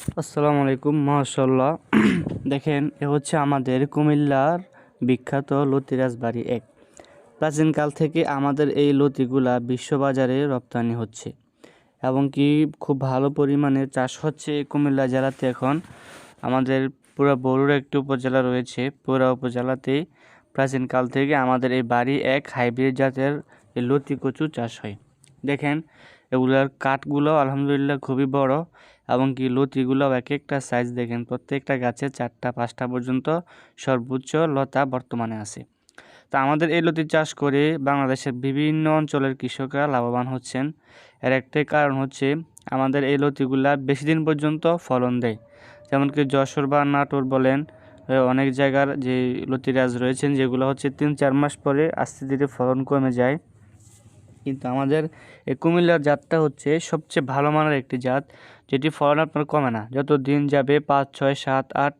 আসসালামু আলাইকুম মাশাআল্লাহ। দেখেন এ হচ্ছে আমাদের কুমিল্লার বিখ্যাত লতি রাজবাড়ি ১। প্রাচীনকাল থেকে আমাদের এই লতিগুলা বিশ্ববাজারে রপ্তানি হচ্ছে এবং কি খুব ভালো পরিমাণে চাষ হচ্ছে এই কুমিল্লা জেলাতে। এখন আমাদের পুরো বড়ুড়া একটি উপজেলা রয়েছে, পুরো উপজেলাতেই প্রাচীনকাল থেকে আমাদের এই বাড়ি ১ হাইব্রিড জাতের এই লতি কচু চাষ হয়। দেখেন এগুলার কাঠগুলো আলহামদুলিল্লাহ খুবই বড় এবং কি লতিগুলোও এক একটা সাইজ দেখেন, প্রত্যেকটা গাছে 4টা 5টা পর্যন্ত সর্বোচ্চ লতা বর্তমানে আছে। তো আমাদের এই লতি চাষ করে বাংলাদেশের বিভিন্ন অঞ্চলের কৃষকরা লাভবান হচ্ছেন। এর একটাই কারণ হচ্ছে আমাদের এই লতিগুলা বেশি দিন পর্যন্ত ফলন দেয়। যেমন কি যশোর বা নাটোর বলেন, অনেক জায়গার যে লতিরাজ রয়েছেন যেগুলো হচ্ছে 3-4 মাস পরে আস্তে ধীরে ফলন কমে যায়। কিন্তু আমাদের এই কুমিল্লার জাতটা হচ্ছে সবচেয়ে ভালো মানের একটি জাত, যেটি ফলন আপনার কমে না। যত দিন যাবে 5, 6, 7, 8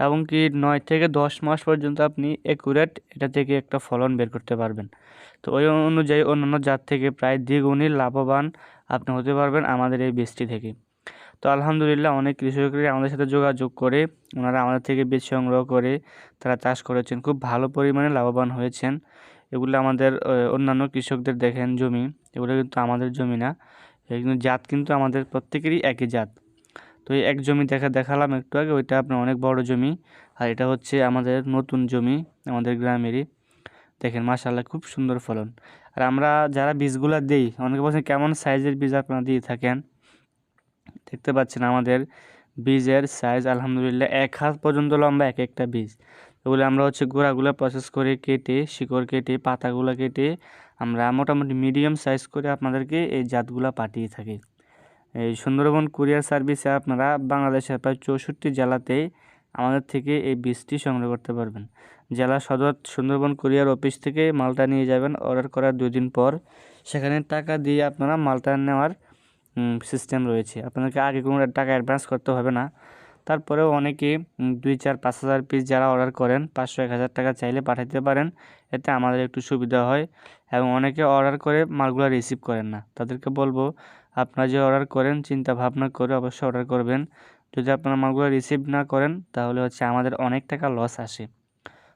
এবং কি 9 থেকে 10 মাস পর্যন্ত আপনি একুরেট এটা থেকে একটা ফলন বের করতে পারবেন। তো ওই অনুযায়ী অন্যান্য জাত থেকে প্রায় দ্বিগুণই লাভবান আপনি হতে পারবেন আমাদের এই বীজটি থেকে। তো আলহামদুলিল্লাহ অনেক কৃষকরা আমাদের সাথে যোগাযোগ করে ওনারা আমাদের থেকে বীজ সংগ্রহ করে তারা চাষ করেছেন, খুব ভালো পরিমাণে লাভবান হয়েছেন। এগুলো আমাদের অন্যান্য কৃষকদের দেখেন জমি, এগুলো কিন্তু আমাদের জমি না। কিন্তু জাত কিন্তু আমাদের প্রত্যেকেরই একই জাত। তো এই এক জমি দেখালাম একটু আগে, ওইটা আপনার অনেক বড় জমি, আর এটা হচ্ছে আমাদের নতুন জমি আমাদের গ্রামেরই। দেখেন মাশাআল্লাহ খুব সুন্দর ফলন। আর আমরা যারা বীজগুলা দেই, অনেকে বলছেন কেমন সাইজের বীজ আপনারা দিয়ে থাকেন। দেখতে পাচ্ছেন আমাদের বীজের সাইজ আলহামদুলিল্লাহ 1 হাত পর্যন্ত লম্বা এক একটা বীজ। এগুলো আমরা হচ্ছে গোড়াগুলো প্রসেস করে কেটে, শিকড় কেটে, পাতাগুলো কেটে আমরা মোটামুটি মিডিয়াম সাইজ করে আপনাদেরকে এই জাতগুলা পাঠিয়ে থাকি। এই সুন্দরবন কুরিয়ার সার্ভিসে আপনারা বাংলাদেশের প্রায় 64 জেলাতেই আমাদের থেকে এই বীজটি সংগ্রহ করতে পারবেন। জেলা সদর সুন্দরবন কুরিয়ার অফিস থেকে মালটা নিয়ে যাবেন, অর্ডার করার 2 দিন পর সেখানে টাকা দিয়ে আপনারা মালটা নেওয়ার সিস্টেম রয়েছে। আপনাদেরকে আগে কোনো টাকা অ্যাডভান্স করতে হবে না। তারপরেও অনেকে 2, 4, 5,000 পিস যারা অর্ডার করেন 500, 1,000 টাকা চাইলে পাঠাতে পারেন, এতে আমাদের একটু সুবিধা হয়। এবং অনেকে অর্ডার করে মালগুলো রিসিভ করেন না, তাদেরকে বলবো আপনারা যে অর্ডার করেন চিন্তা ভাবনা করে অবশ্যই অর্ডার করবেন। যদি আপনারা মালগুলো রিসিভ না করেন তাহলে হচ্ছে আমাদের অনেক টাকা লস আসে।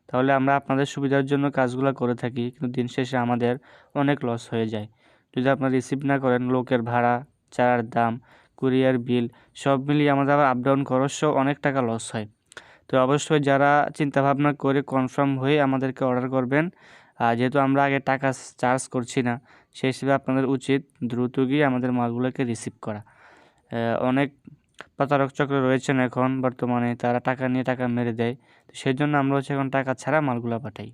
তাহলে আমরা আপনাদের সুবিধার জন্য কাজগুলো করে থাকি, কিন্তু দিন শেষে আমাদের অনেক লস হয়ে যায়। যদি আপনারা রিসিভ না করেন, লোকের ভাড়া, চারার দাম, কুরিয়ার বিল সব মিলিয়ে আমাদের আবার আপ ডাউন খরচও অনেক টাকা লস হয়। তো অবশ্যই যারা চিন্তা ভাবনা করে কনফার্ম হয়ে আমাদেরকে অর্ডার করবেন, যেহেতু আমরা আগে টাকা চার্জ করছি না, সেই হিসেবে আপনাদের উচিত দ্রুত গিয়ে আমাদের মালগুলোকে রিসিভ করা। অনেক প্রতারক চক্র রয়েছেন এখন বর্তমানে, তারা টাকা নিয়ে টাকা মেরে দেয়। তো সেই জন্য আমরা হচ্ছে এখন টাকা ছাড়া মালগুলো পাঠাই।